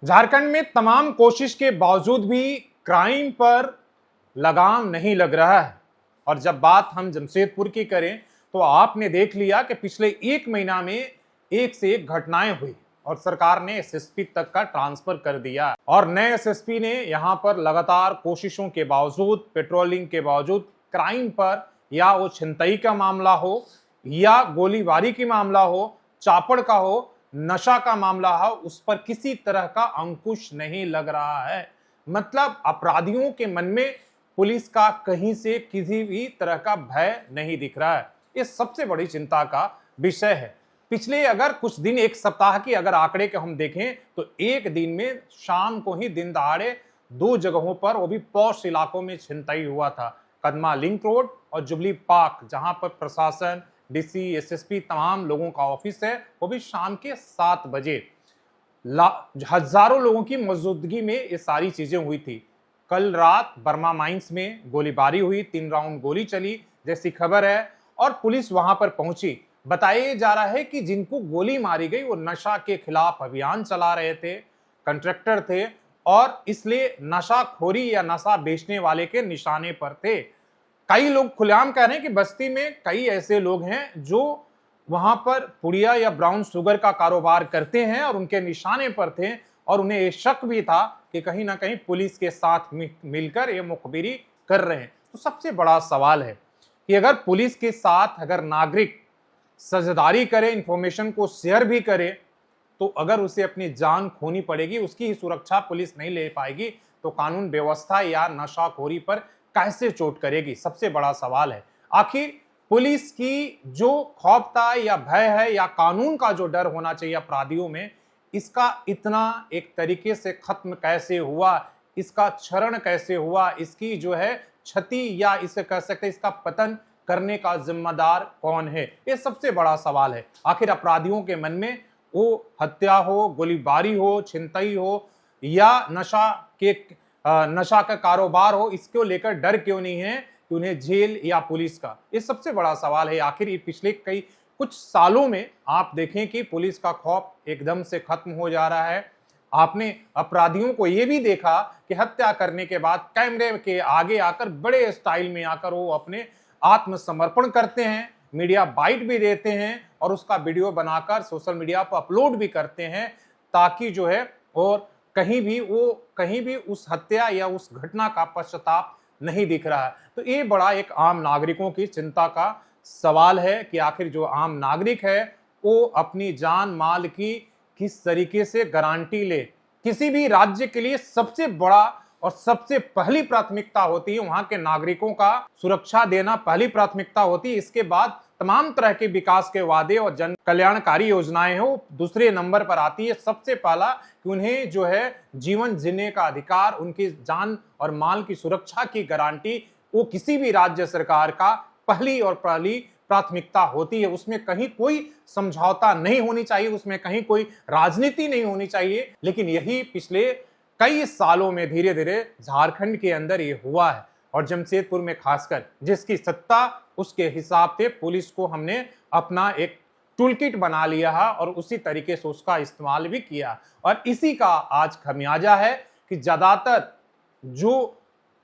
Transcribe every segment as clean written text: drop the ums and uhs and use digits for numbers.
झारखंड में तमाम कोशिश के बावजूद भी क्राइम पर लगाम नहीं लग रहा है। और जब बात हम जमशेदपुर की करें तो आपने देख लिया कि पिछले एक महीना में एक से एक घटनाएं हुई और सरकार ने एसएसपी तक का ट्रांसफर कर दिया। और नए एसएसपी ने यहां पर लगातार कोशिशों के बावजूद, पेट्रोलिंग के बावजूद क्राइम पर, या वो छिनतई का मामला हो या गोलीबारी की मामला हो, चापड़ का हो, नशा का मामला हो, उस पर किसी तरह का अंकुश नहीं लग रहा है। मतलब अपराधियों के मन में पुलिस का कहीं से किसी भी तरह का भय नहीं दिख रहा है। ये सबसे बड़ी चिंता का विषय है। पिछले अगर कुछ दिन, एक सप्ताह की अगर आंकड़े के हम देखें तो एक दिन में शाम को ही दिन दहाड़े दो जगहों पर, वो भी पॉश इलाकों में छिनतई हुआ था। कदमा लिंक रोड और जुबली पार्क, जहां पर प्रशासन, डीसी, एसएसपी, तमाम लोगों का ऑफिस है, वो भी शाम के 7 बजे हजारों लोगों की मौजूदगी में ये सारी चीजें हुई थी। कल रात बर्मा माइंस में गोलीबारी हुई, 3 राउंड गोली चली जैसी खबर है और पुलिस वहां पर पहुंची। बताया जा रहा है कि जिनको गोली मारी गई वो नशा के खिलाफ अभियान चला रहे थे, कंट्रैक्टर थे और इसलिए नशाखोरी या नशा बेचने वाले के निशाने पर थे। कई लोग खुलेआम कह रहे हैं कि बस्ती में कई ऐसे लोग हैं जो वहां पर पुड़िया या ब्राउन शुगर का कारोबार करते हैं और उनके निशाने पर थे और उन्हें ये शक भी था कि कहीं ना कहीं पुलिस के साथ मिलकर ये मुखबिरी कर रहे हैं। तो सबसे बड़ा सवाल है कि अगर पुलिस के साथ अगर नागरिक साझेदारी करे, इंफॉर्मेशन को शेयर भी करे, तो अगर उसे अपनी जान खोनी पड़ेगी, उसकी ही सुरक्षा पुलिस नहीं ले पाएगी, तो कानून व्यवस्था या नशाखोरी पर कैसे चोट करेगी? सबसे बड़ा सवाल है। आखिर पुलिस की जो खौफता या भय है या कानून का जो डर होना चाहिए अपराधियों में, इसका इतना एक तरीके से खत्म कैसे हुआ? इसका क्षरण कैसे हुआ? इसकी जो है क्षति या इसे कह सकते हैं इसका पतन करने का जिम्मेदार कौन है? ये सबसे बड़ा सवाल है। आखिर अपराधियों के मन में वो हत्या हो, गोलीबारी हो, छिनतई हो या नशा का कारोबार हो, इसको लेकर डर क्यों नहीं है कि उन्हें जेल या पुलिस का? ये सबसे बड़ा सवाल है। आखिर ये पिछले कुछ सालों में आप देखें कि पुलिस का खौफ एकदम से खत्म हो जा रहा है। आपने अपराधियों को ये भी देखा कि हत्या करने के बाद कैमरे के आगे आकर, बड़े स्टाइल में आकर वो अपने आत्मसमर्पण करते हैं, मीडिया बाइट भी देते हैं और उसका वीडियो बनाकर सोशल मीडिया पर अपलोड भी करते हैं, ताकि जो है और कहीं भी उस हत्या या उस घटना का पश्चाताप नहीं दिख रहा है। तो ये बड़ा एक आम नागरिकों की चिंता का सवाल है कि आखिर जो आम नागरिक है वो अपनी जान माल की किस तरीके से गारंटी ले। किसी भी राज्य के लिए सबसे बड़ा और सबसे पहली प्राथमिकता होती है वहां के नागरिकों का सुरक्षा देना, पहली प्राथमिकता होती है। इसके बाद तमाम तरह के विकास के वादे और जन कल्याणकारी योजनाएं हो दूसरे नंबर पर आती है। सबसे पहला कि उन्हें जो है जीवन जीने का अधिकार, उनकी जान और माल की सुरक्षा की गारंटी, वो किसी भी राज्य सरकार का पहली प्राथमिकता होती है। उसमें कहीं कोई समझौता नहीं होनी चाहिए, उसमें कहीं कोई राजनीति नहीं होनी चाहिए। लेकिन यही पिछले कई सालों में धीरे धीरे झारखंड के अंदर ये हुआ है और जमशेदपुर में खासकर जिसकी सत्ता, उसके हिसाब से पुलिस को हमने अपना एक टूलकिट बना लिया है और उसी तरीके से उसका इस्तेमाल भी किया। और इसी का आज खमियाजा है कि ज्यादातर जो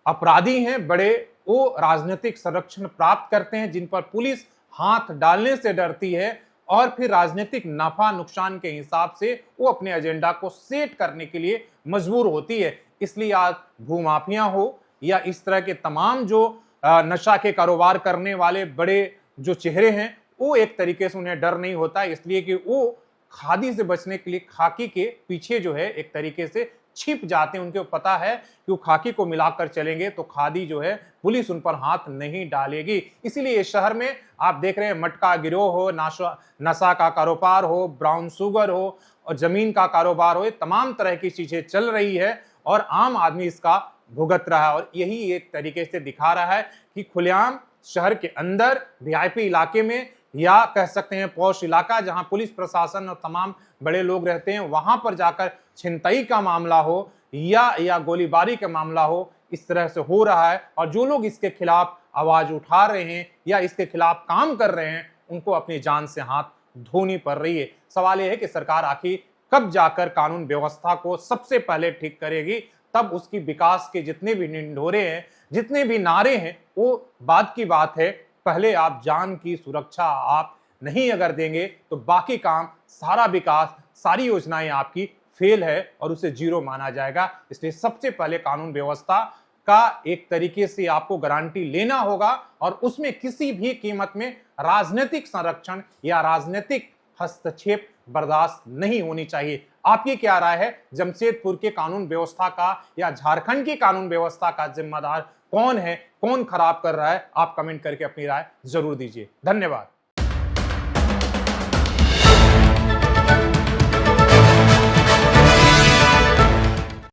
अपराधी हैं बड़े, वो राजनीतिक संरक्षण प्राप्त करते हैं, जिन पर पुलिस हाथ डालने से डरती है और फिर राजनीतिक नफा नुकसान के हिसाब से वो अपने एजेंडा को सेट करने के लिए मजबूर होती है। इसलिए आज भूमाफिया हो या इस तरह के तमाम जो नशा के कारोबार करने वाले बड़े जो चेहरे हैं, वो एक तरीके से उन्हें डर नहीं होता, इसलिए कि वो खादी से बचने के लिए खाकी के पीछे जो है एक तरीके से छिप जाते हैं। उनको पता है कि वो खाकी को मिलाकर चलेंगे तो खादी जो है पुलिस उन पर हाथ नहीं डालेगी। इसीलिए इस शहर में आप देख रहे हैं मटका गिरोह हो, नशा का कारोबार हो, ब्राउन शुगर हो और जमीन का कारोबार हो, ये तमाम तरह की चीजें चल रही है और आम आदमी इसका भुगत रहा है। और यही एक तरीके से दिखा रहा है कि खुलेआम शहर के अंदर वीआईपी इलाके में या कह सकते हैं पॉश इलाका, जहां पुलिस प्रशासन और तमाम बड़े लोग रहते हैं, वहां पर जाकर छिनतई का मामला हो या गोलीबारी का मामला हो, इस तरह से हो रहा है। और जो लोग इसके खिलाफ आवाज उठा रहे हैं या इसके खिलाफ काम कर रहे हैं, उनको अपनी जान से हाथ धोनी पड़ रही है। सवाल यह है कि सरकार आखिर कब जाकर कानून व्यवस्था को सबसे पहले ठीक करेगी, तब उसकी विकास के जितने भी निंढोरे हैं, जितने भी नारे हैं, वो बाद की बात है। पहले आप जान की सुरक्षा आप नहीं अगर देंगे तो बाकी काम, सारा विकास, सारी योजनाएं आपकी फेल है और उसे जीरो माना जाएगा। इसलिए सबसे पहले कानून व्यवस्था का एक तरीके से आपको गारंटी लेना होगा और उसमें किसी भी कीमत में राजनीतिक संरक्षण या राजनीतिक हस्तक्षेप बर्दाश्त नहीं होनी चाहिए। आपकी क्या राय है? जमशेदपुर के कानून व्यवस्था का या झारखंड की कानून व्यवस्था का जिम्मेदार कौन है, कौन खराब कर रहा है? आप कमेंट करके अपनी राय जरूर दीजिए। धन्यवाद।